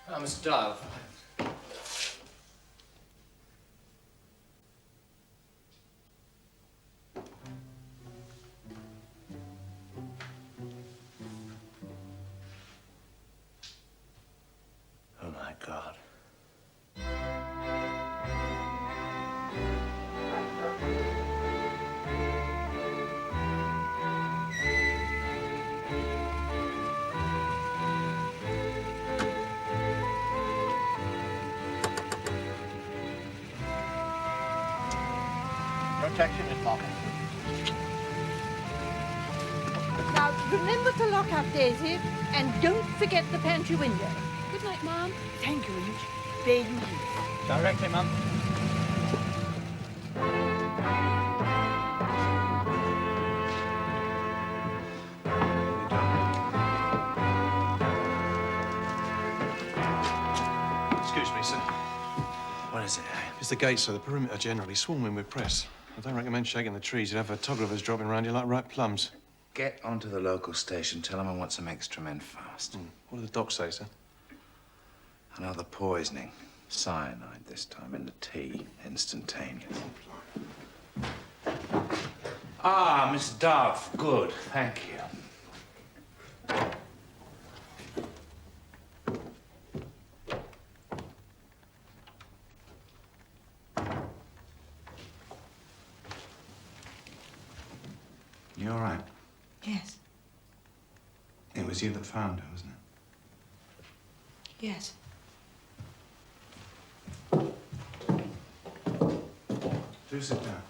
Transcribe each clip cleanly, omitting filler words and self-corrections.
Oh, Miss Dove. Oh, my God. Protection, Miss Marple. Now, remember to lock up Daisy, and don't forget the pantry window. Good night, Mum. Thank you, Ruth. Baby. Directly, Mum. Excuse me, sir. What is it, eh? It's the gate, sir. The perimeter generally swarming with press. I don't recommend shaking the trees. You'd have photographers dropping around you like ripe plums. Get onto the local station. Tell them I want some extra men fast. What do the docs say, sir? Another poisoning. Cyanide this time in the tea. Instantaneous. Ah, Miss Dove. Good. Thank you. You all right? Yes. It was you that found her, wasn't it? Yes. Do sit down.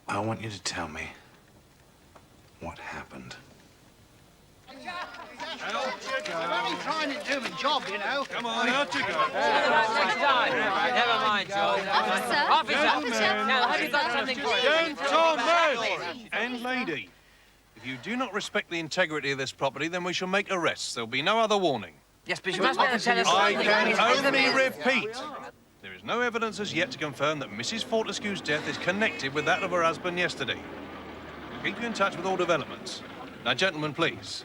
I want you to tell me what happened. I'm only trying to do my job, you know. Come on, out you go. Never mind, Joe. Officer! Now, have you got something for you? Gentlemen and lady, if you do not respect the integrity of this property, then we shall make arrests. There'll be no other warning. Yes, but you must be able to tell us... I can only repeat. There is no evidence as yet to confirm that Mrs. Fortescue's death is connected with that of her husband yesterday. We'll keep you in touch with all developments. Now, gentlemen, please.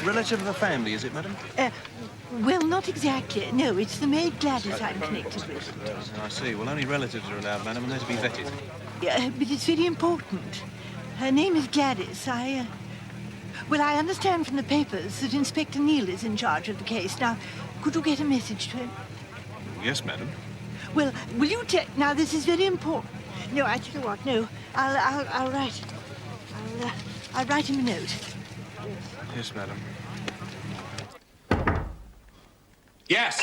Relative of the family, is it, madam? Well, not exactly. No, it's the maid Gladys I'm connected with. I see. Well, only relatives are allowed, madam, and they're to be vetted. Yeah, but it's very important. Her name is Gladys. Well, I understand from the papers that Inspector Neal is in charge of the case. Now, could you get a message to him? Yes, madam. Well, will you now, this is very important. No, I tell you what, no. I'll write. I'll write him a note. Yes, madam. Yes.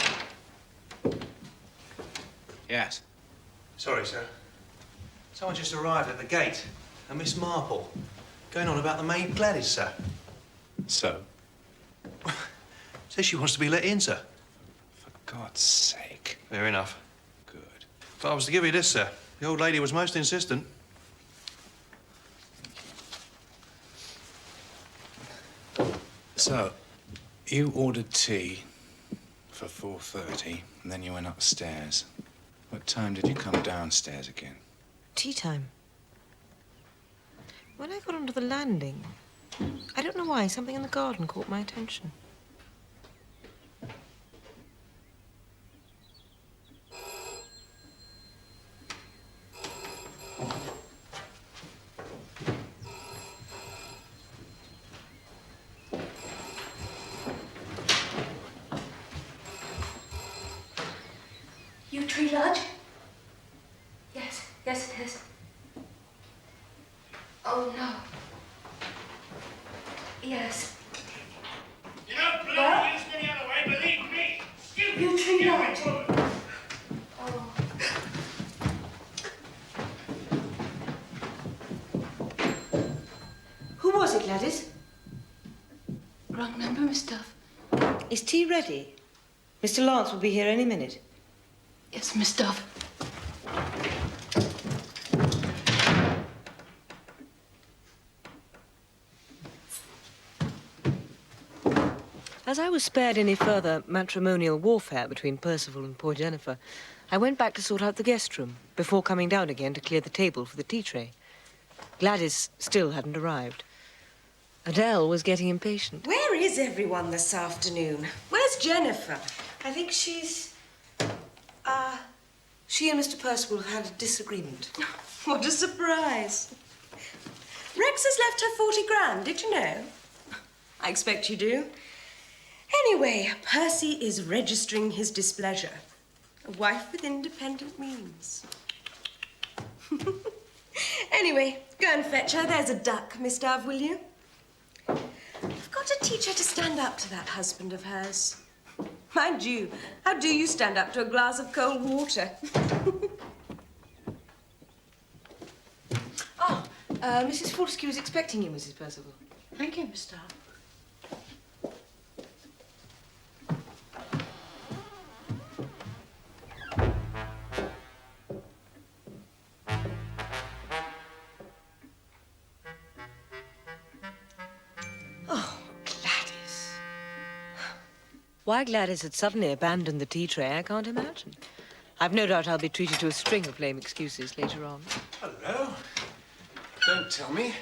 Yes. Sorry, sir. Someone just arrived at the gate. A Miss Marple. Going on about the maid Gladys, sir. So? Says she wants to be let in, sir. For God's sake. Fair enough. Good. If I was to give you this, sir, the old lady was most insistent. So, you ordered tea for 4:30, and then you went upstairs. What time did you come downstairs again? Tea time. When I got onto the landing, I don't know why, something in the garden caught my attention. Yew Tree Lodge? Yes, yes it is. Oh, no. Yes. You don't blow this any other way, believe me. Yew Tree Lodge. Oh. Who was it, Gladys? Wrong number, Miss Duff. Is tea ready? Mr. Lance will be here any minute. Yes, Miss Duff. As I was spared any further matrimonial warfare between Percival and poor Jennifer, I went back to sort out the guest room before coming down again to clear the table for the tea tray. Gladys still hadn't arrived. Adele was getting impatient. Where is everyone this afternoon? Where's Jennifer? I think she's... she and Mr. Percival had a disagreement. What a surprise. Rex has left her 40 grand, did you know? I expect you do. Anyway, Percy is registering his displeasure. A wife with independent means. Anyway, go and fetch her. There's a duck, Miss Dove, will you? I've got to teach her to stand up to that husband of hers. Mind you, how do you stand up to a glass of cold water? Mrs. Fortescue is expecting you, Mrs. Percival. Thank you, Miss Dove. Oh, Gladys. Why Gladys had suddenly abandoned the tea tray, I can't imagine. I've no doubt I'll be treated to a string of lame excuses later on. Hello. Don't tell me.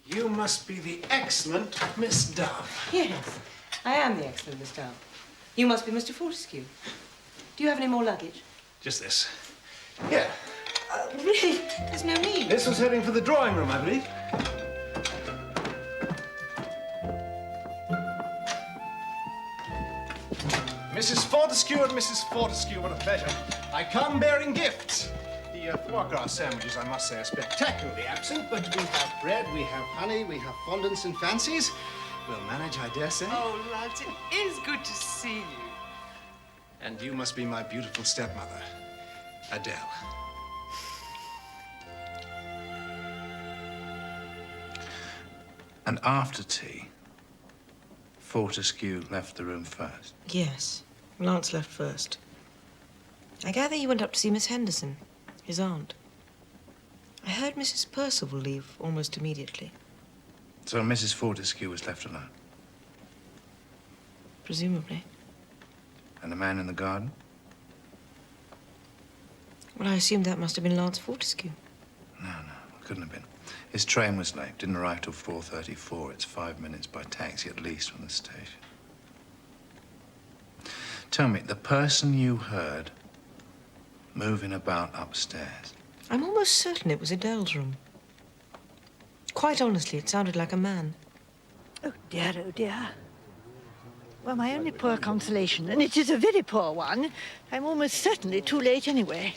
You must be the excellent Miss Dove. Yes, I am the excellent Miss Dove. You must be Mr. Fortescue. Do you have any more luggage? Just this. Here. Really? There's no need. This was heading for the drawing room, I believe. Mrs. Fortescue and Mrs. Fortescue, what a pleasure. I come bearing gifts. The foie gras sandwiches, I must say, are spectacularly absent, but we have bread, we have honey, we have fondants and fancies. We'll manage, I dare say. Oh, lads, it is good to see you. And you must be my beautiful stepmother, Adele. And after tea, Fortescue left the room first. Yes, Lance left first. I gather you went up to see Miss Henderson, his aunt. I heard Mrs. Percival leave almost immediately. So Mrs. Fortescue was left alone. Presumably. And the man in the garden? Well, I assumed that must have been Lance Fortescue. No, couldn't have been. His train was late. Didn't arrive till 4:34. It's 5 minutes by taxi at least from the station. Tell me, the person you heard moving about upstairs, I'm almost certain it was Adele's room. Quite honestly, it sounded like a man. Oh, dear, oh, dear. Well, my only poor consolation, and it is a very poor one, I'm almost certainly too late anyway.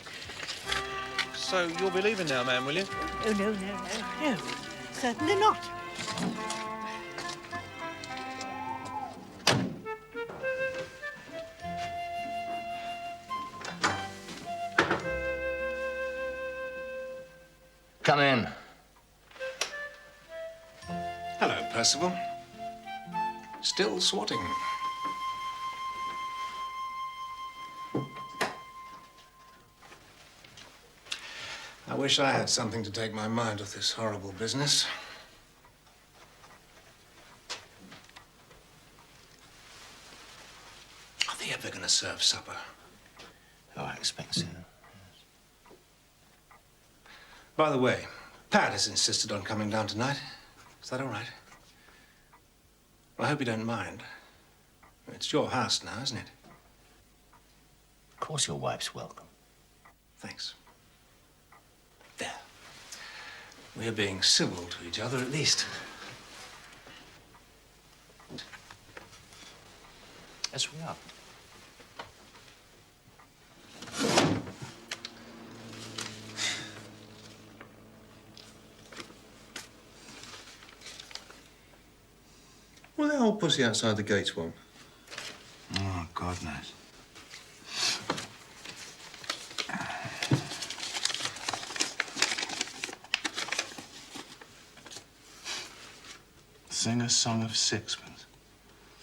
So you'll be leaving now, ma'am, will you? Oh, no. Certainly not. Come in. Hello, Percival. Still swatting. I wish I had something to take my mind off this horrible business. Are they ever going to serve supper? Oh, I expect so. By the way, Pat has insisted on coming down tonight. Is that all right? Well, I hope you don't mind. It's your house now, isn't it? Of course your wife's welcome. Thanks. There. We're being civil to each other, at least. Yes, we are. What the old pussy outside the gates want? Oh, God knows. Sing a song of sixpence.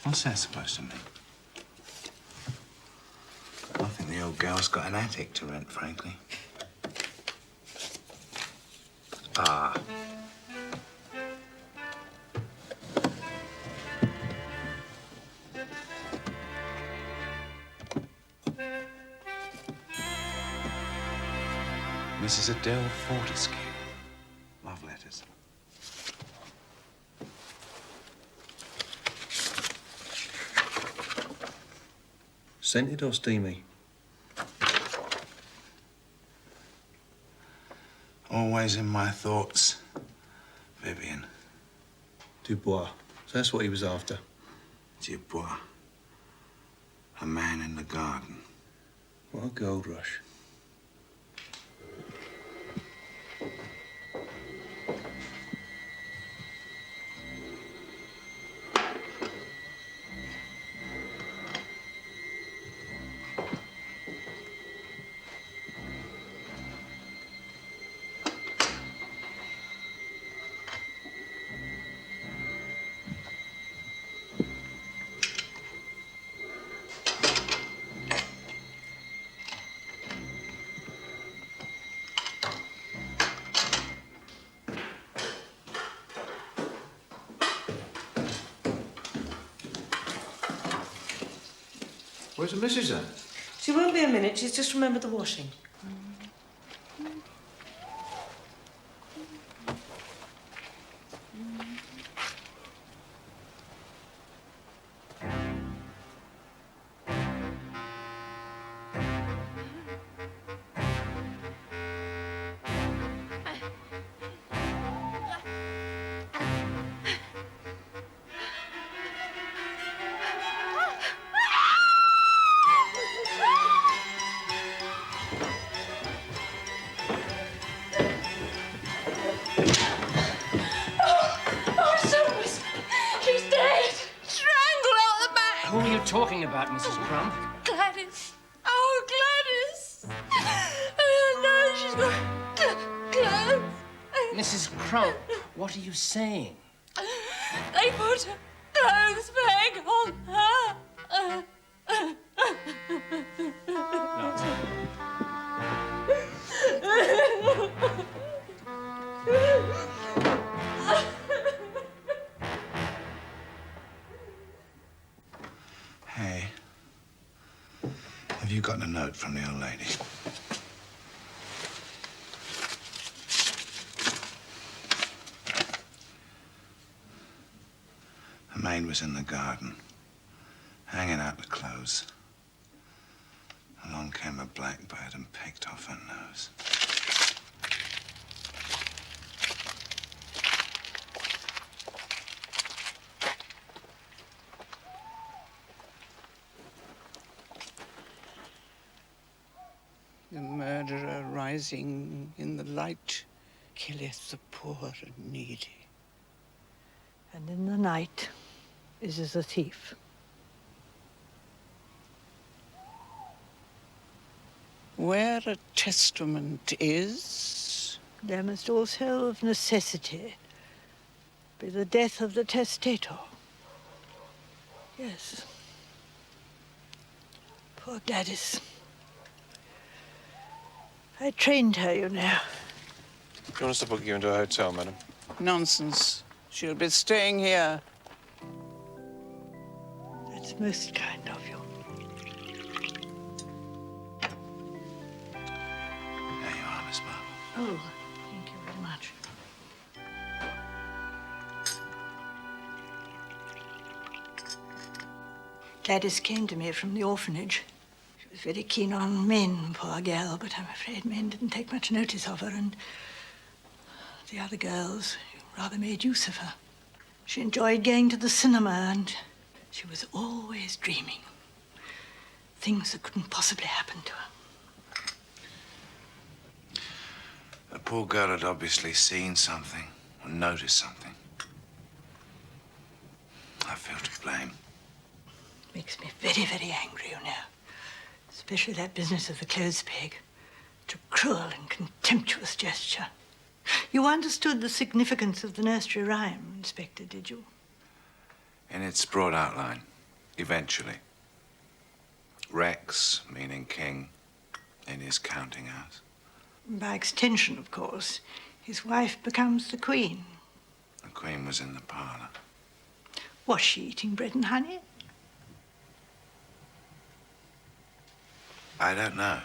What's that supposed to mean? I think the old gal's got an attic to rent, frankly. Ah. Mrs. Adele Fortescue. Love letters. Scented or steamy? Always in my thoughts, Vivian. Dubois. So that's what he was after. Dubois. A man in the garden. What a gold rush. Where's the missus then? She won't be a minute. She's just remembered the washing. Who are you talking about, Mrs. Crump? Gladys. Oh, Gladys. No, she's got clothes. Mrs. Crump, what are you saying? They put a clothes peg on her. Hey, have you gotten a note from the old lady? The maid was in the garden, hanging out the clothes. Along came a blackbird and picked off her nose. The murderer rising in the light killeth the poor and needy. And in the night is as a thief. Where a testament is, there must also of necessity be the death of the testator. Yes. Poor Gladys. I trained her, you know. Do you want us to book you into a hotel, madam? nonsense. She'll be staying here. That's most kind of you. There you are, Miss Marple. Oh, thank you very much. Gladys came to me from the orphanage. She was very keen on men, poor girl, but I'm afraid men didn't take much notice of her, and the other girls rather made use of her. She enjoyed going to the cinema, and she was always dreaming. Things that couldn't possibly happen to her. The poor girl had obviously seen something or noticed something. I feel to blame. Makes me very, very angry, you know. Especially that business of the clothes peg. It's a cruel and contemptuous gesture. You understood the significance of the nursery rhyme, Inspector, did you? In its broad outline, eventually. Rex, meaning king, in his counting house. By extension, of course, his wife becomes the queen. The queen was in the parlor. Was she eating bread and honey? I don't know.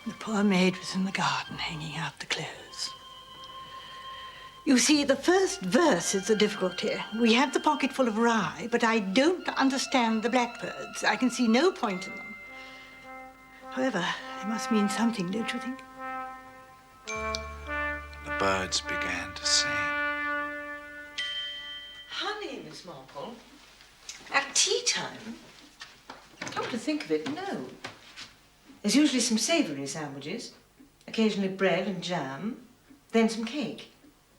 The poor maid was in the garden hanging out the clothes. You see, the first verse is the difficulty. We have the pocket full of rye, but I don't understand the blackbirds. I can see no point in them. However, they must mean something, don't you think? The birds began to sing. Honey, Miss Marple. At tea time? Come to think of it, no. There's usually some savoury sandwiches, occasionally bread and jam, then some cake,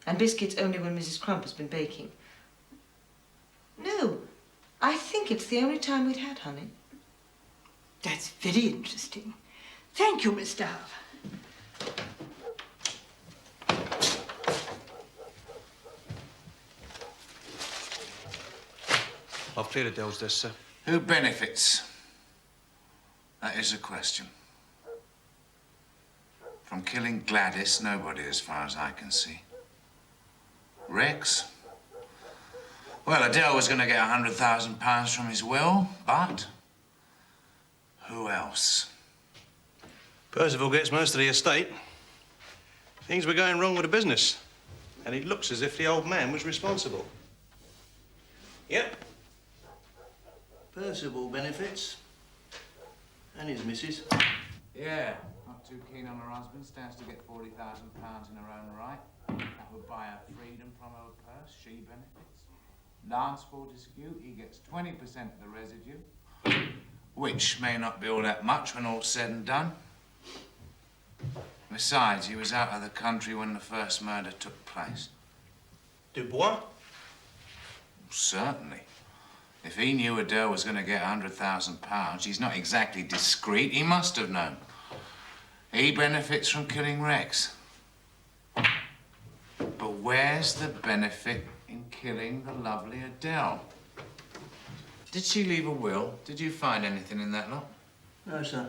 and biscuits only when Mrs. Crump has been baking. No, I think it's the only time we'd had honey. That's very interesting. Thank you, Miss Dove. I've cleared Adele's desk, sir. Who benefits? That is the question. From killing Gladys, nobody as far as I can see. Rex? Well, Adele was going to get £100,000 from his will, but who else? Percival gets most of the estate. Things were going wrong with the business, and it looks as if the old man was responsible. Yep. Percival benefits. And his missus. Yeah, not too keen on her husband. Stands to get £40,000 in her own right. That would buy her freedom from her purse. She benefits. Lance Fortescue, he gets 20% of the residue. Which may not be all that much when all's said and done. Besides, he was out of the country when the first murder took place. Dubois? Certainly. If he knew Adele was going to get £100,000, he's not exactly discreet. He must have known. He benefits from killing Rex. But where's the benefit in killing the lovely Adele? Did she leave a will? Did you find anything in that lot? No, sir.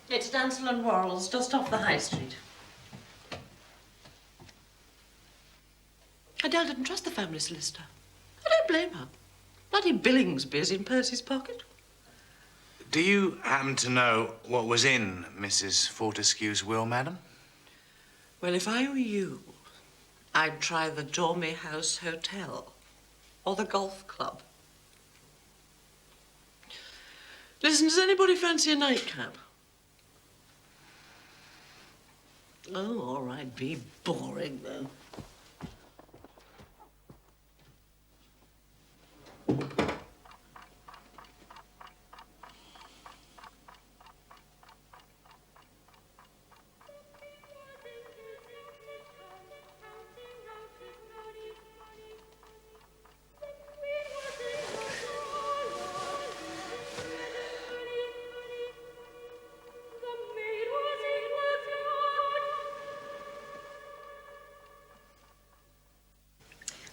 It's Ansel and Worrell's, just off the High Street. Adele didn't trust the family solicitor. I don't blame her. Bloody Billingsby's in Percy's pocket. Do you happen to know what was in Mrs. Fortescue's will, madam? Well, if I were you, I'd try the Dormy House Hotel or the golf club. Listen, does anybody fancy a nightcap? Oh, all right, be boring, though.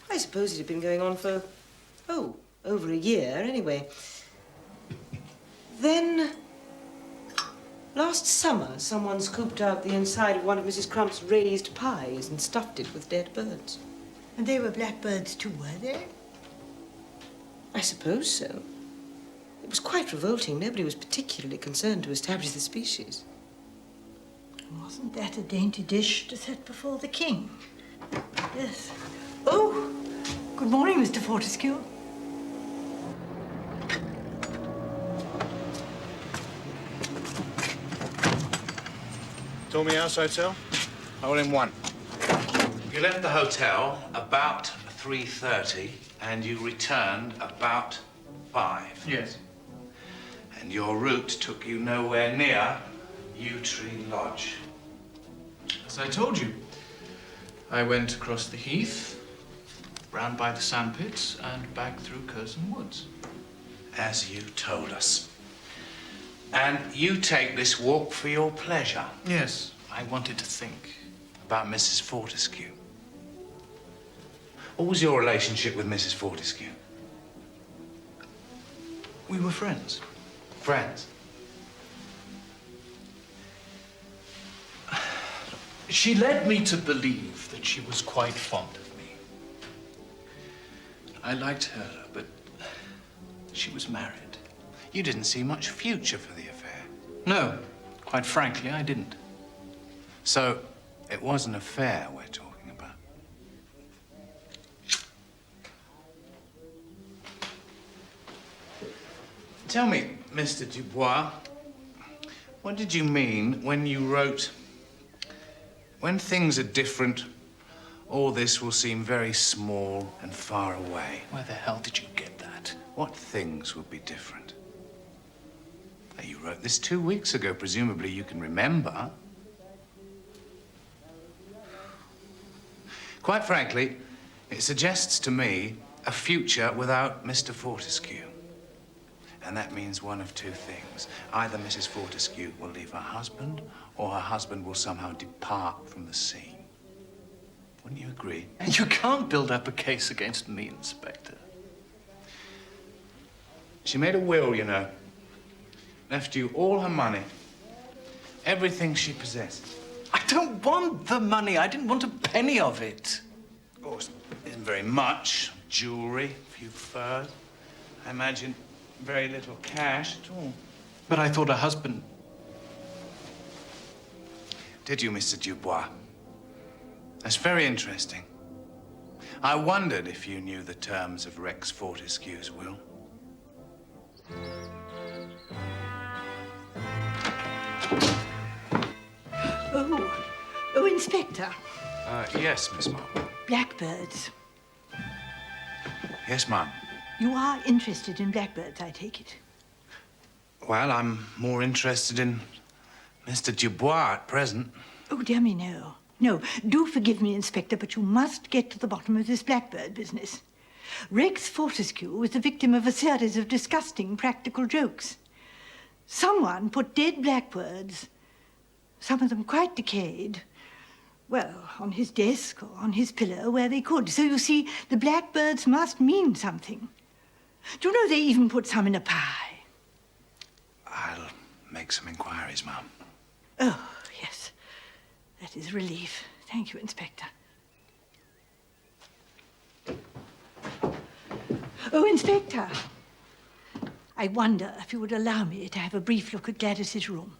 I suppose it had been going on for, over a year anyway. Then, last summer, someone scooped out the inside of one of Mrs. Crump's raised pies and stuffed it with dead birds. And they were blackbirds too, were they? I suppose so. It was quite revolting. Nobody was particularly concerned to establish the species. Wasn't that a dainty dish to set before the king? Yes. Oh, good morning, Mr. Fortescue. Dormy House Hotel? Hole in one. You left the hotel about 3:30 and you returned about 5. Yes. And your route took you nowhere near Yew Tree Lodge. As I told you, I went across the heath, round by the sandpits, and back through Curzon Woods. As you told us. And you take this walk for your pleasure. Yes, I wanted to think. About Mrs. Fortescue. What was your relationship with Mrs. Fortescue? We were friends. Friends? She led me to believe that she was quite fond of me. I liked her, but she was married. You didn't see much future for the affair. No, Quite frankly, I didn't. So, it was an affair we're talking about? Tell me, Mr. Dubois, what did you mean when you wrote, "When things are different, all this will seem very small and far away"? Where the hell did you get that? What things would be different? Now, you wrote this 2 weeks ago. Presumably you can remember. Quite frankly, it suggests to me a future without Mr. Fortescue. And that means one of two things. Either Mrs. Fortescue will leave her husband, or her husband will somehow depart from the scene. Wouldn't you agree? You can't build up a case against me, Inspector. She made a will, you know. Left you all her money. Everything she possessed. I don't want the money. I didn't want a penny of it. Of course, it isn't very much. Jewelry, a few furs. I imagine very little cash at all. But I thought her husband... Did you, Mr. Dubois? That's very interesting. I wondered if you knew the terms of Rex Fortescue's will. Oh, Inspector. Yes, Miss Marple. Blackbirds. Yes, ma'am. You are interested in blackbirds, I take it. Well, I'm more interested in Mr. Dubois at present. Oh, dear me, no. No, do forgive me, Inspector, but you must get to the bottom of this blackbird business. Rex Fortescue was the victim of a series of disgusting practical jokes. Someone put dead blackbirds, some of them quite decayed, well, on his desk or on his pillow where they could. So, you see, the blackbirds must mean something. Do you know they even put some in a pie? I'll make some inquiries, ma'am. Oh, yes. That is a relief. Thank you, Inspector. Oh, Inspector. I wonder if you would allow me to have a brief look at Gladys's room.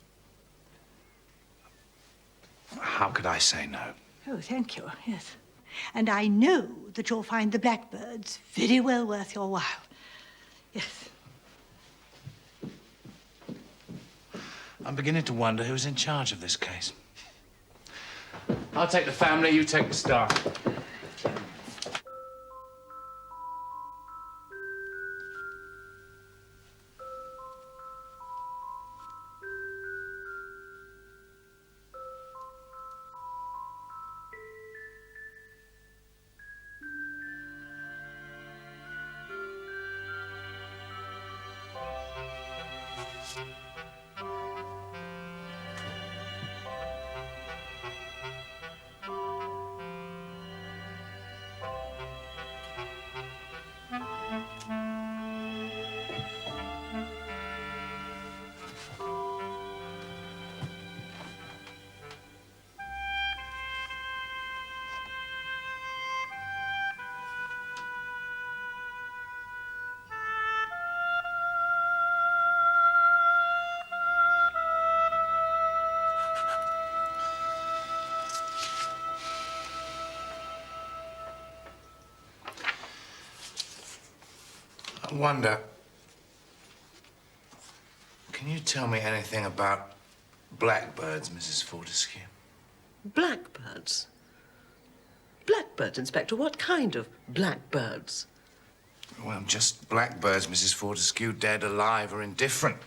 How could I say no? Oh, thank you, yes. And I know that you'll find the blackbirds very well worth your while. Yes. I'm beginning to wonder who's in charge of this case. I'll take the family, you take the staff. I wonder, can you tell me anything about blackbirds, Mrs. Fortescue? Blackbirds? Blackbirds, Inspector? What kind of blackbirds? Well, just blackbirds, Mrs. Fortescue, dead, alive, or indifferent.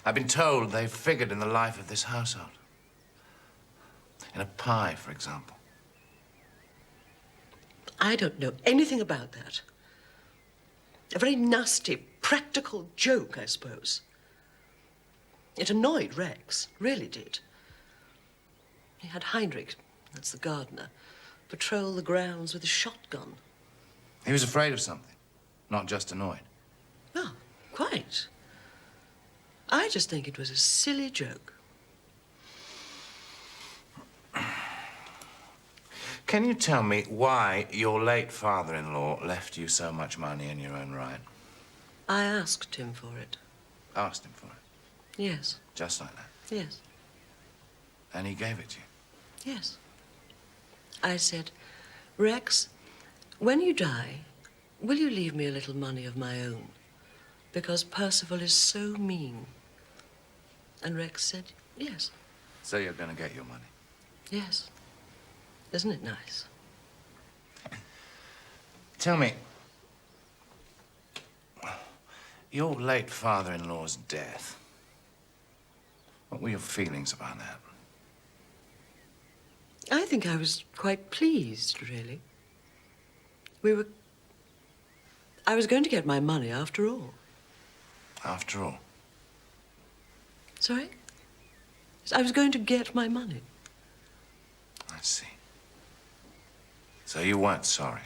I've been told they've figured in the life of this household. In a pie, for example. I don't know anything about that. A very nasty, practical joke, I suppose. It annoyed Rex, really did. He had Heinrich, that's the gardener, patrol the grounds with a shotgun. He was afraid of something, not just annoyed. Oh, quite. I just think it was a silly joke. Can you tell me why your late father-in-law left you so much money in your own right? I asked him for it. Asked him for it? Yes. Just like that? Yes. And he gave it to you? Yes. I said, Rex, when you die, will you leave me a little money of my own? Because Percival is so mean. And Rex said, yes. So you're going to get your money? Yes. Isn't it nice? Tell me, your late father-in-law's death, what were your feelings about that? I think I was quite pleased, really. I was going to get my money after all. After all? Sorry? I was going to get my money. I see. So you weren't sorry?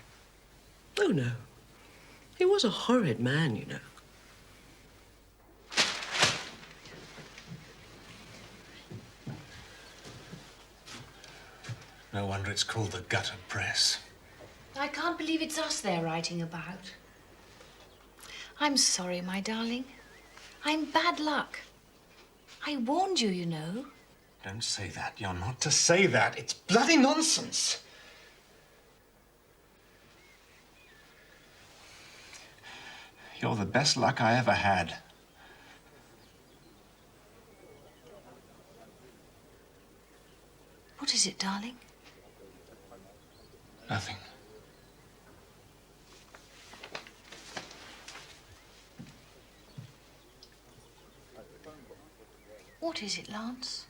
Oh, no. He was a horrid man, you know. No wonder it's called the gutter press. I can't believe it's us they're writing about. I'm sorry, my darling. I'm bad luck. I warned you, you know. Don't say that. You're not to say that. It's bloody nonsense. You're the best luck I ever had. What is it, darling? Nothing. What is it, Lance?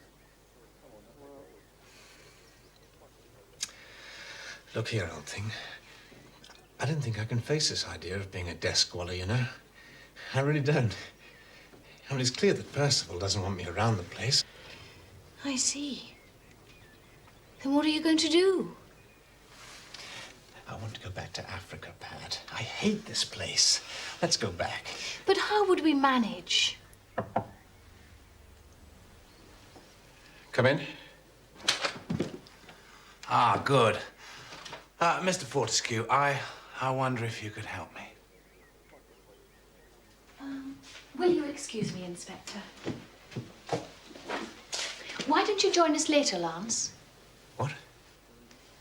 Look here, old thing. I don't think I can face this idea of being a desk squaller, you know. I really don't. I mean, it's clear that Percival doesn't want me around the place. I see. Then what are you going to do? I want to go back to Africa, Pat. I hate this place. Let's go back. But how would we manage? Come in. Ah, good. Mr. Fortescue, I wonder if you could help me. Will you excuse me, Inspector? Why don't you join us later, Lance? What?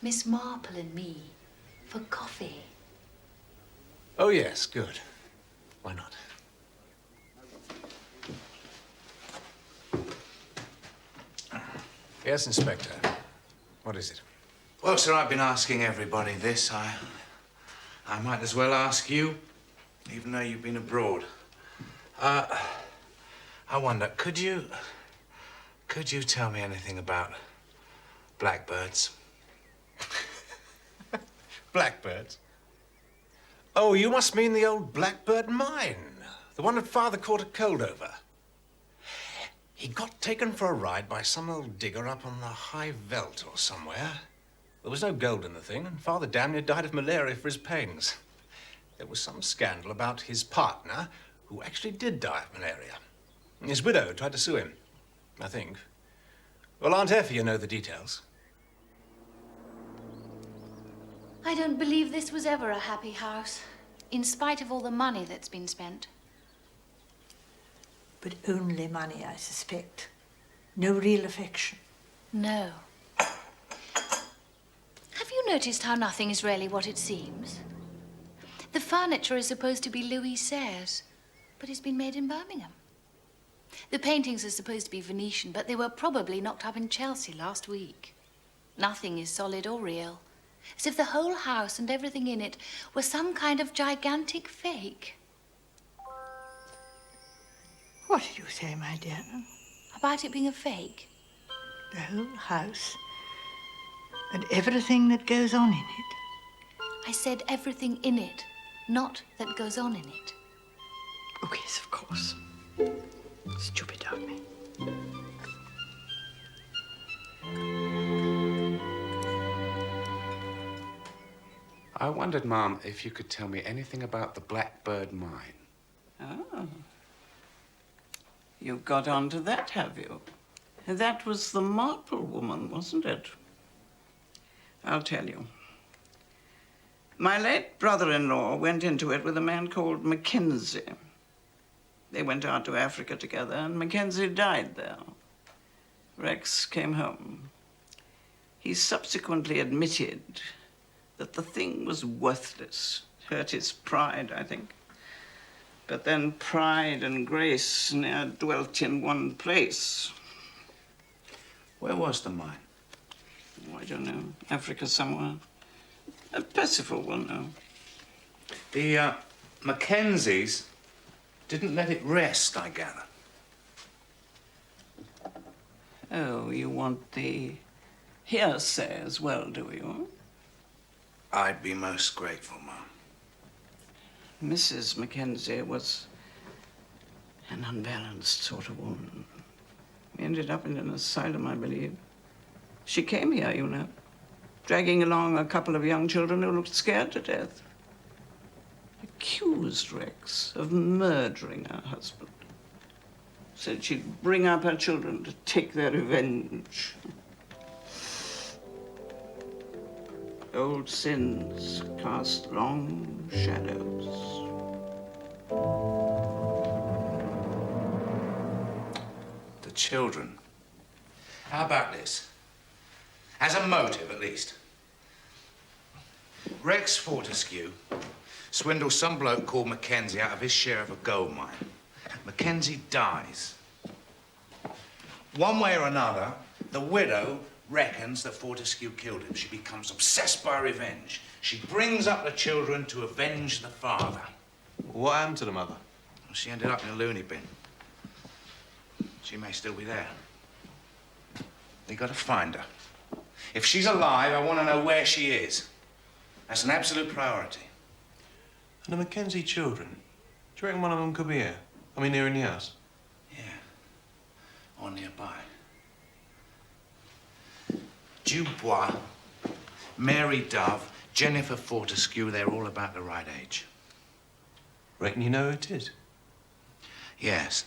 Miss Marple and me. For coffee. Oh, yes, good. Why not? Yes, Inspector. What is it? Well, sir, I've been asking everybody this. I might as well ask you, even though you've been abroad. I wonder, could you tell me anything about blackbirds? Blackbirds? Oh, you must mean the old blackbird mine. The one that Father caught a cold over. He got taken for a ride by some old digger up on the high veldt or somewhere. There was no gold in the thing, and Father damn near died of malaria for his pains. There was some scandal about his partner, who actually did die of malaria. His widow tried to sue him, I think. Well, Aunt Effie, you know the details. I don't believe this was ever a happy house, in spite of all the money that's been spent. But only money, I suspect. No real affection. No. Have you noticed how nothing is really what it seems? The furniture is supposed to be Louis Sayre's, but it's been made in Birmingham. The paintings are supposed to be Venetian, but they were probably knocked up in Chelsea last week. Nothing is solid or real. As if the whole house and everything in it were some kind of gigantic fake. What did you say, my dear? About it being a fake? The whole house and everything that goes on in it. I said everything in it, not that goes on in it. Oh, yes, of course. Stupid of me. I wondered, Ma'am, if you could tell me anything about the Blackbird Mine. Oh. You've got onto that, have you? That was the Marple woman, wasn't it? I'll tell you. My late brother-in-law went into it with a man called Mackenzie. They went out to Africa together, and Mackenzie died there. Rex came home. He subsequently admitted that the thing was worthless. Hurt his pride, I think. But then pride and grace ne'er dwelt in one place. Where was the mine? Oh, I don't know. Africa somewhere. Percival will know. The Mackenzies didn't let it rest, I gather. Oh, you want the hearsay as well, do you? I'd be most grateful, Mum. Mrs. Mackenzie was an unbalanced sort of woman. We ended up in an asylum, I believe. She came here, you know, dragging along a couple of young children who looked scared to death. Accused Rex of murdering her husband. Said she'd bring up her children to take their revenge. Old sins cast long shadows. The children. How about this? As a motive, at least. Rex Fortescue swindles some bloke called Mackenzie out of his share of a gold mine. Mackenzie dies. One way or another, the widow reckons that Fortescue killed him. She becomes obsessed by revenge. She brings up the children to avenge the father. What happened to the mother? Well, she ended up in a loony bin. She may still be there. They gotta find her. If she's alive, I want to know where she is. That's an absolute priority. And the Mackenzie children? Do you reckon one of them could be here? I mean, here in the house? Yeah. Or nearby. Dubois, Mary Dove, Jennifer Fortescue, they're all about the right age. Reckon you know who it is? Yes,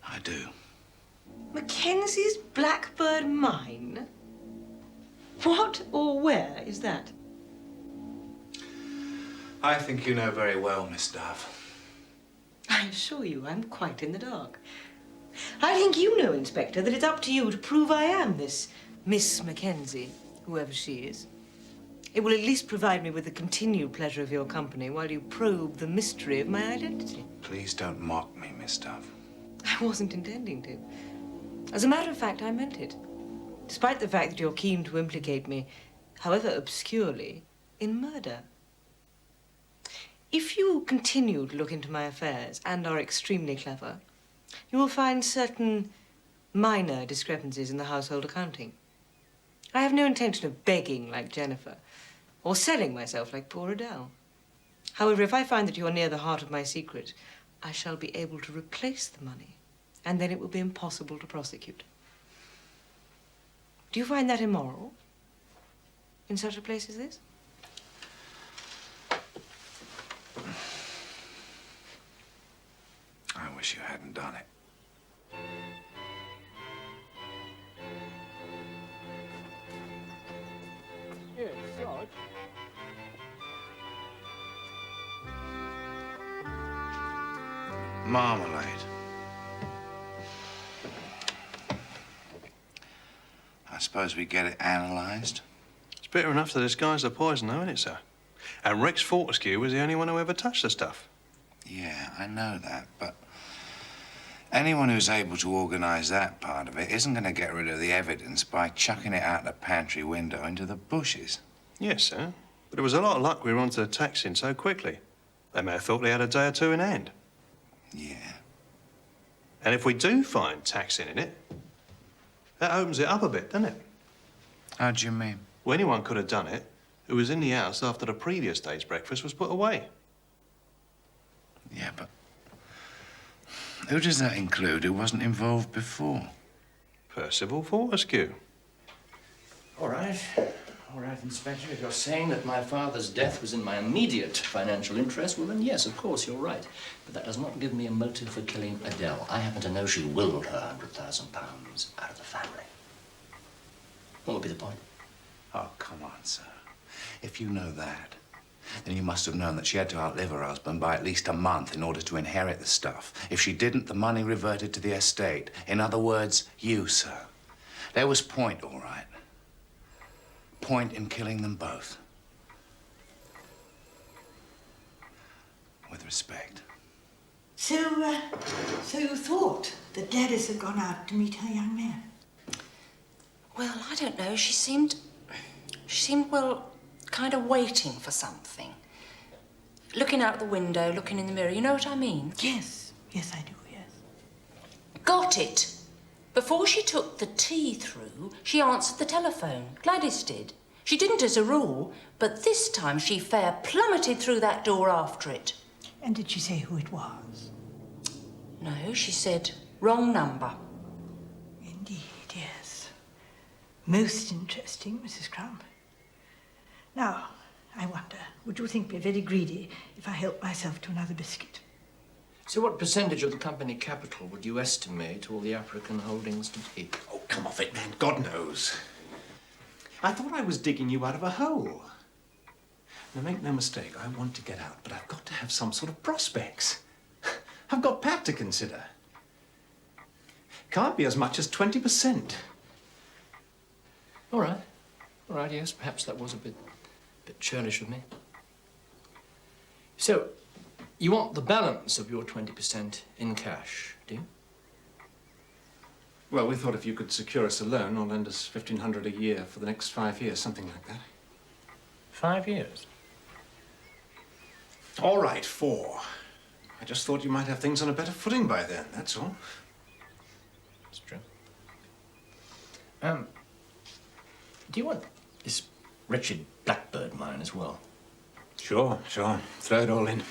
I do. Mackenzie's Blackbird Mine? What or where is that? I think you know very well, Miss Dove. I assure you, I'm quite in the dark. I think you know, Inspector, that it's up to you to prove I am this Miss Mackenzie, whoever she is. It will at least provide me with the continued pleasure of your company while you probe the mystery of my identity. Please don't mock me, Miss Dove. I wasn't intending to. As a matter of fact, I meant it. Despite the fact that you're keen to implicate me, however obscurely, in murder. If you continue to look into my affairs and are extremely clever, you will find certain minor discrepancies in the household accounting. I have no intention of begging like Jennifer or selling myself like poor Adele. However, if I find that you are near the heart of my secret, I shall be able to replace the money, and then it will be impossible to prosecute. Do you find that immoral in such a place as this? I wish you hadn't done it. Yes, Sarge. Marmalade. I suppose we get it analysed. It's bitter enough to disguise the poison, though, isn't it, sir? And Rex Fortescue was the only one who ever touched the stuff. Yeah, I know that, but anyone who's able to organise that part of it isn't going to get rid of the evidence by chucking it out the pantry window into the bushes. Yes, sir. But it was a lot of luck we were onto the taxing so quickly. They may have thought they had a day or two in hand. Yeah. And if we do find taxing in it, that opens it up a bit, doesn't it? How do you mean? Well, anyone could have done it who was in the house after the previous day's breakfast was put away. Yeah, but who does that include who wasn't involved before? Percival Fortescue. All right, Inspector. If you're saying that my father's death was in my immediate financial interest, well, then yes, of course, you're right. But that does not give me a motive for killing Adele. I happen to know she willed her £100,000 out of the family. What would be the point? Oh, come on, sir. If you know that, then you must have known that she had to outlive her husband by at least a month in order to inherit the stuff. If she didn't, the money reverted to the estate. In other words, you, sir. There was point, all right. Point in killing them both. With respect. So you thought that Gladys had gone out to meet her young man? Well, I don't know. She seemed, well, kind of waiting for something. Looking out the window, looking in the mirror. You know what I mean? Yes. Yes, I do, yes. Got it. Before she took the tea through, she answered the telephone. Gladys did. She didn't as a rule, but this time she fair plummeted through that door after it. And did she say who it was? No, she said, wrong number. Indeed, yes. Most interesting, Mrs. Crump. Now, I wonder, would you think me very greedy if I helped myself to another biscuit? So what percentage of the company capital would you estimate all the African holdings to be? Oh, come off it, man. God knows. I thought I was digging you out of a hole. Now, make no mistake, I want to get out, but I've got to have some sort of prospects. I've got Pat to consider. Can't be as much as 20%. All right. All right, yes, perhaps that was a bit churlish of me. So, you want the balance of your 20% in cash, do you? Well, we thought if you could secure us a loan or lend us $1,500 a year for the next 5 years, something like that. 5 years? All right, 4. I just thought you might have things on a better footing by then, that's all. That's true. Do you want this wretched blackbird mine as well? Sure. Throw it all in.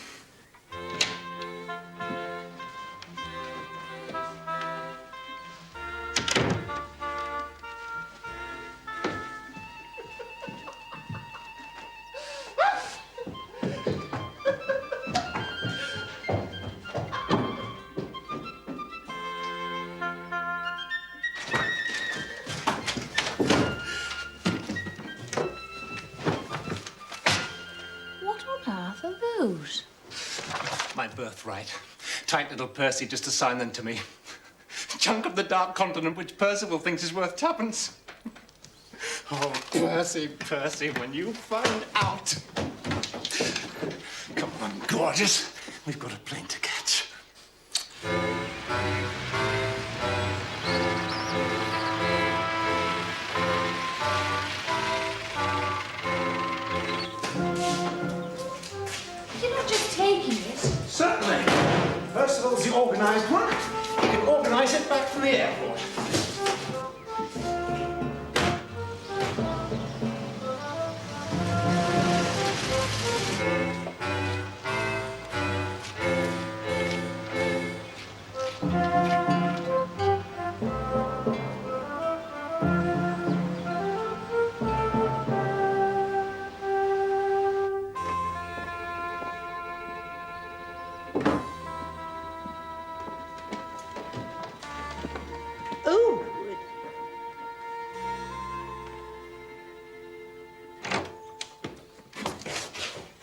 My birthright. Tight little Percy just assigned them to me. Chunk of the dark continent which Percival thinks is worth 2pence. Oh, Percy, when you find out. Come on, gorgeous. We've got a plane to catch. Certainly. Percival's the organised one. You can organise it back from the airport.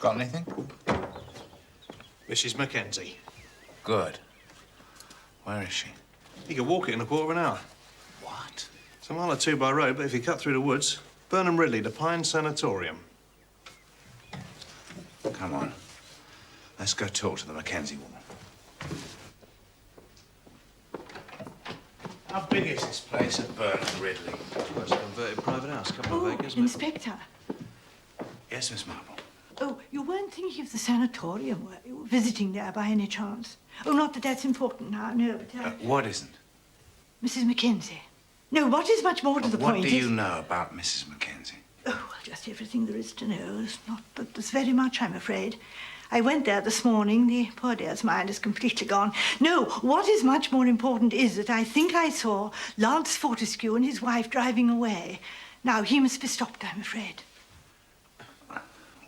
Got anything? Mrs. Mackenzie. Good. Where is she? You can walk it in a quarter of an hour. What? It's a mile or 2 by road, but if you cut through the woods, Burnham Ridley, the Pine Sanatorium. Come on. Let's go talk to the Mackenzie woman. How big is this place at Burnham Ridley? Well, it's a converted private house, couple of acres. Inspector. Yes, Miss Marple. Oh, you weren't thinking of the sanatorium, were you? Visiting there by any chance? Oh, not that that's important now, no, but... What isn't? Mrs. Mackenzie. No, what is much more to the point What is... do you know about Mrs. Mackenzie? Oh, well, just everything there is to know. There's not that there's very much, I'm afraid. I went there this morning. The poor dear's mind is completely gone. No, what is much more important is that I think I saw Lance Fortescue and his wife driving away. Now, he must be stopped, I'm afraid.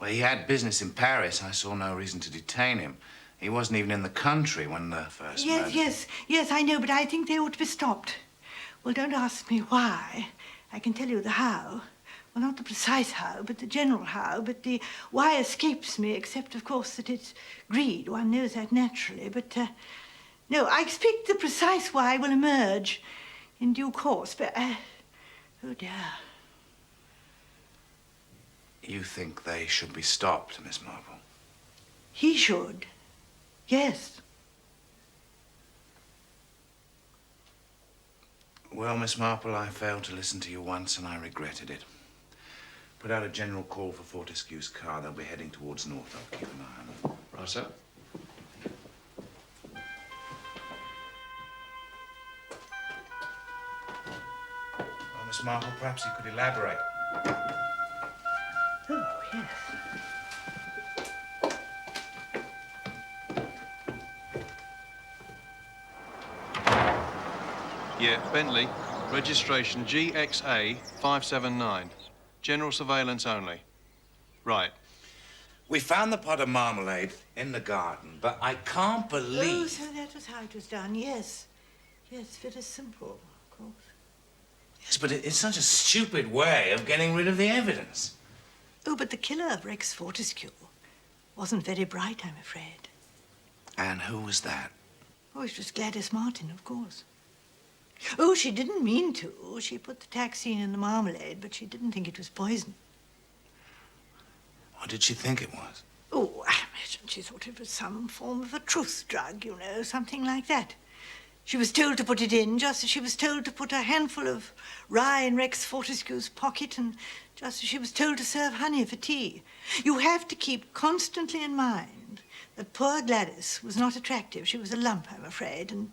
Well, he had business in Paris. I saw no reason to detain him. He wasn't even in the country when the first murder. Yes, I know, but I think they ought to be stopped. Well, don't ask me why. I can tell you the how. Well, not the precise how, but the general how. But the why escapes me, except, of course, that it's greed. One knows that naturally. But, no, I expect the precise why will emerge in due course. But, Oh, dear. You think they should be stopped, Miss Marple? He should. Yes. Well, Miss Marple, I failed to listen to you once and I regretted it. Put out a general call for Fortescue's car. They'll be heading towards North. I'll keep an eye on them. Right, sir. Well, Miss Marple, perhaps you could elaborate. Oh, yes. Yeah, Bentley. Registration GXA 579. General surveillance only. Right. We found the pot of marmalade in the garden, but I can't believe... Oh, so that was how it was done, yes. Yes, very simple, of course. Yes, but it's such a stupid way of getting rid of the evidence. Oh, but the killer of Rex Fortescue wasn't very bright, I'm afraid. And who was that? Oh, it was Gladys Martin, of course. Oh, she didn't mean to. She put the taxine in the marmalade, but she didn't think it was poison. What did she think it was? Oh, I imagine she thought it was some form of a truth drug, you know, something like that. She was told to put it in, just as she was told to put a handful of rye in Rex Fortescue's pocket, and just as she was told to serve honey for tea. You have to keep constantly in mind that poor Gladys was not attractive. She was a lump, I'm afraid, and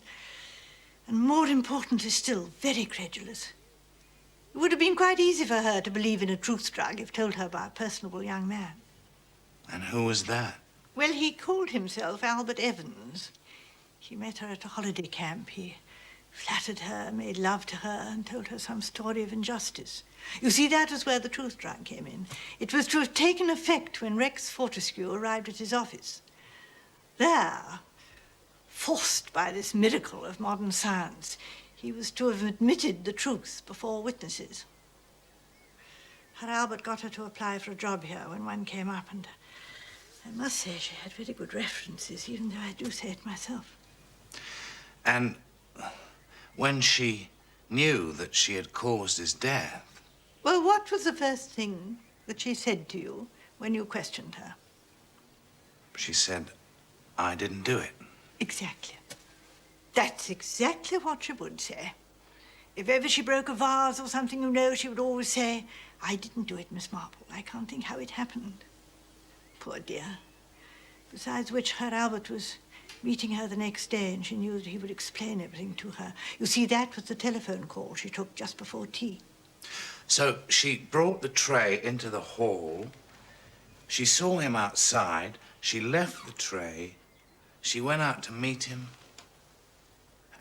more importantly still, very credulous. It would have been quite easy for her to believe in a truth drug if told her by a personable young man. And who was that? Well, he called himself Albert Evans. He met her at a holiday camp. He flattered her, made love to her, and told her some story of injustice. You see, that was where the truth drug came in. It was to have taken effect when Rex Fortescue arrived at his office. There, forced by this miracle of modern science, he was to have admitted the truth before witnesses. Her Albert got her to apply for a job here when one came up, and I must say she had very good references, even though I do say it myself. And when she knew that she had caused his death... Well, what was the first thing that she said to you when you questioned her? She said, I didn't do it. Exactly. That's exactly what she would say. If ever she broke a vase or something, you know, she would always say, I didn't do it, Miss Marple. I can't think how it happened. Poor dear. Besides which, her Albert was meeting her the next day, and she knew that he would explain everything to her. You see, that was the telephone call she took just before tea. So she brought the tray into the hall. She saw him outside. She left the tray. She went out to meet him,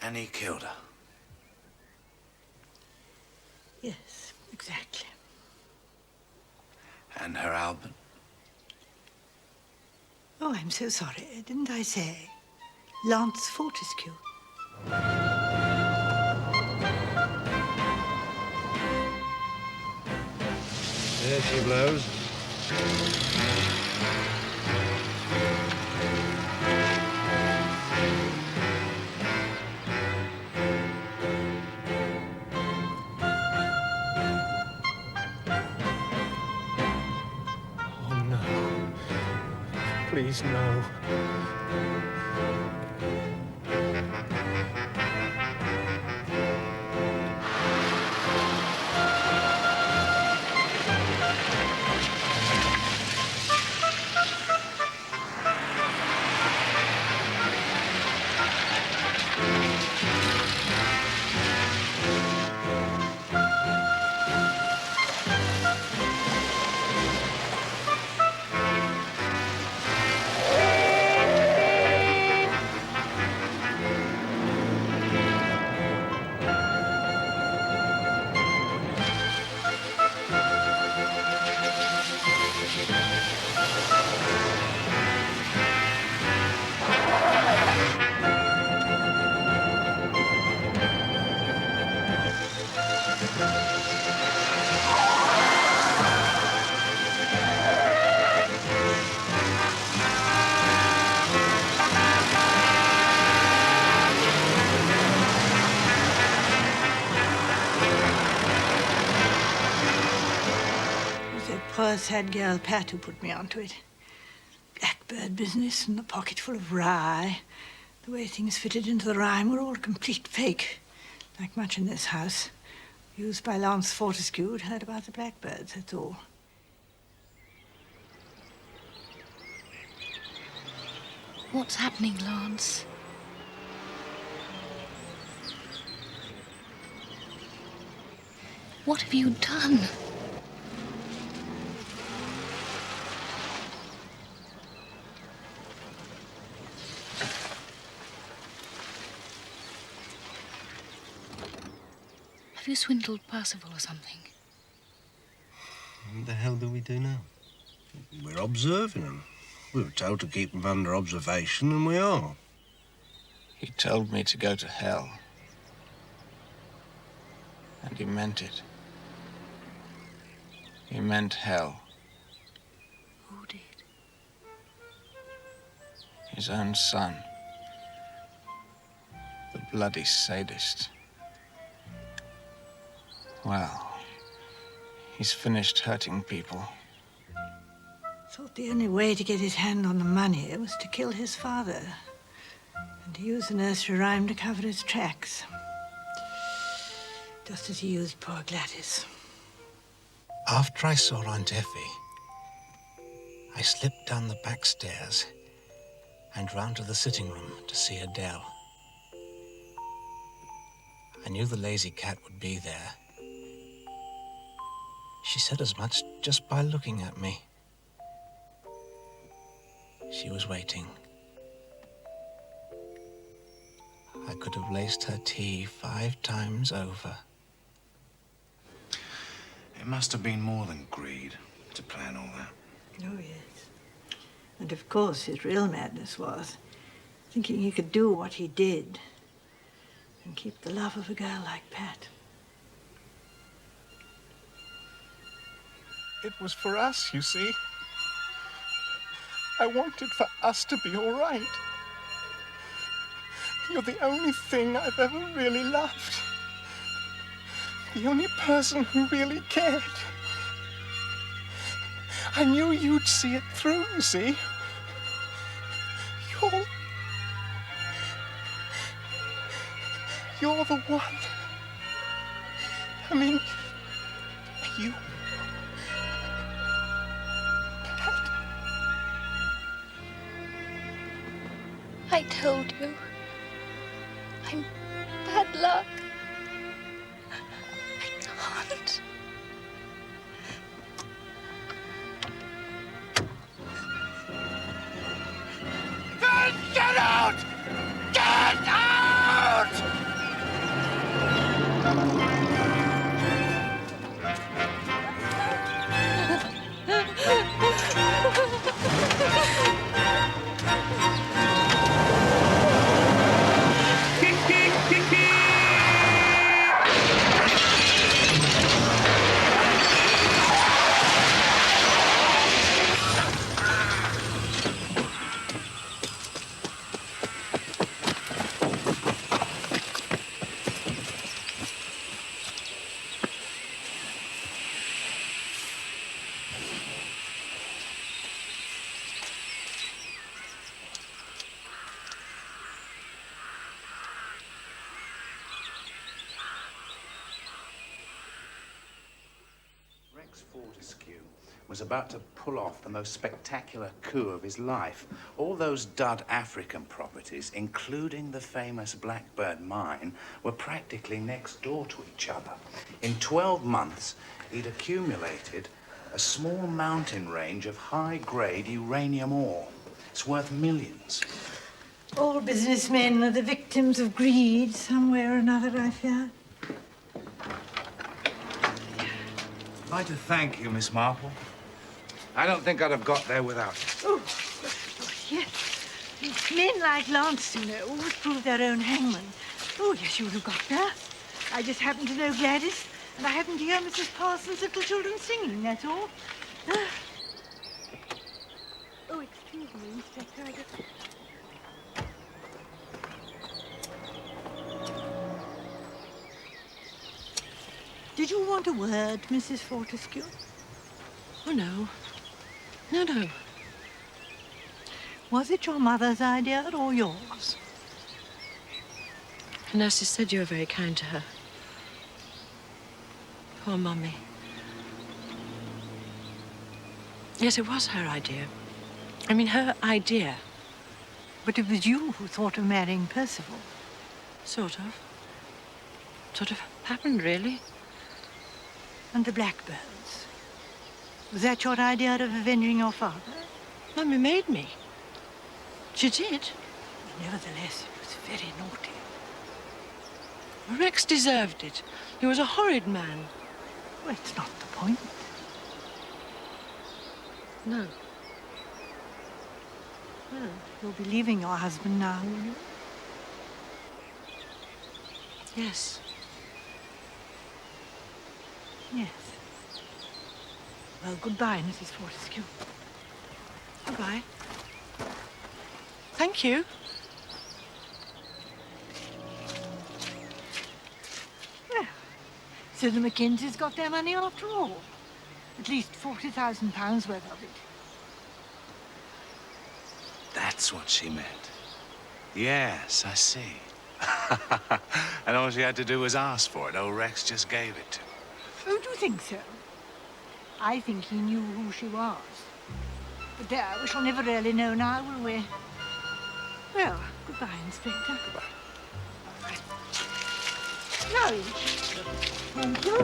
and he killed her. Yes, exactly. And her Albert? Oh, I'm so sorry. Didn't I say Lance Fortescue? There she blows. Oh, no. Please, no. house had girl Pat who put me onto it. Blackbird business and the pocket full of rye. The way things fitted into the rhyme were all a complete fake. Like much in this house. Used by Lance Fortescue who'd heard about the blackbirds, that's all. What's happening, Lance? What have you done? Have you swindled Percival or something? What the hell do we do now? We're observing him. We were told to keep him under observation, and we are. He told me to go to hell. And he meant it. He meant hell. Who did? His own son. The bloody sadist. Well, he's finished hurting people. Thought the only way to get his hand on the money was to kill his father and to use the nursery rhyme to cover his tracks. Just as he used poor Gladys. After I saw Aunt Effie, I slipped down the back stairs and round to the sitting room to see Adele. I knew the lazy cat would be there. She said as much just by looking at me. She was waiting. I could have laced her tea 5 times over. It must have been more than greed to plan all that. Oh, yes. And of course his real madness was thinking he could do what he did and keep the love of a girl like Pat. It was for us, you see. I wanted for us to be all right. You're the only thing I've ever really loved. The only person who really cared. I knew you'd see it through, you see. You're the one. I mean, you. I told you. I'm bad luck. I can't. Get out! Get out! Fortescue was about to pull off the most spectacular coup of his life. All those dud African properties, including the famous Blackbird mine, were practically next door to each other. In 12 months, he'd accumulated a small mountain range of high-grade uranium ore. It's worth millions. All businessmen are the victims of greed, some way or another, I fear. I'd like to thank you, Miss Marple. I don't think I'd have got there without you. Oh, yes. Men like Lance, you know, always prove their own hangman. Oh, yes, you would have got there. I just happen to know Gladys, and I happen to hear Mrs. Parsons' little children singing, that's all. Oh, excuse me, Inspector, I just... Did you want a word, Mrs. Fortescue? Oh, no. No, no. Was it your mother's idea or yours? The nurses said you were very kind to her. Poor Mummy. Yes, it was her idea. I mean, her idea. But it was you who thought of marrying Percival. Sort of. Sort of happened, really. And the blackbirds. Was that your idea of avenging your father? Mummy made me. She did. Nevertheless, it was very naughty. Rex deserved it. He was a horrid man. Well, it's not the point. No. Well, you'll be leaving your husband now, will you? Yes. Yes. Well, goodbye, Mrs. Fortescue. Goodbye. Thank you. Well, so the Mackenzies got their money after all. At least £40,000 worth of it. That's what she meant. Yes, I see. And all she had to do was ask for it. Old Rex just gave it to her. Oh, do you think so? I think he knew who she was. But there, we shall never really know now, will we? Well, goodbye, Inspector. Goodbye. Now, thank you.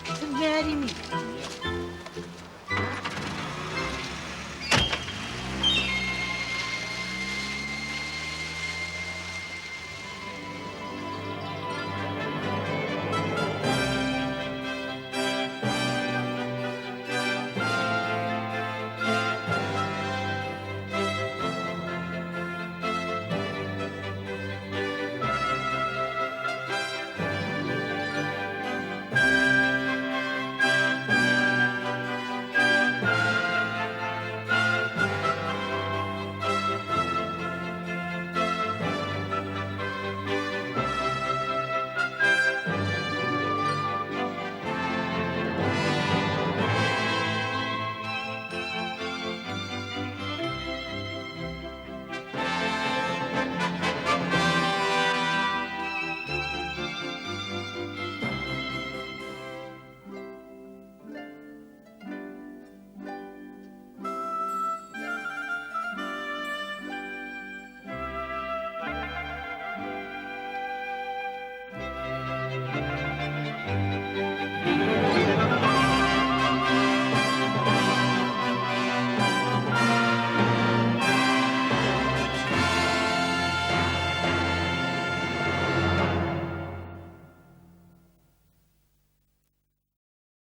It's a very meeting.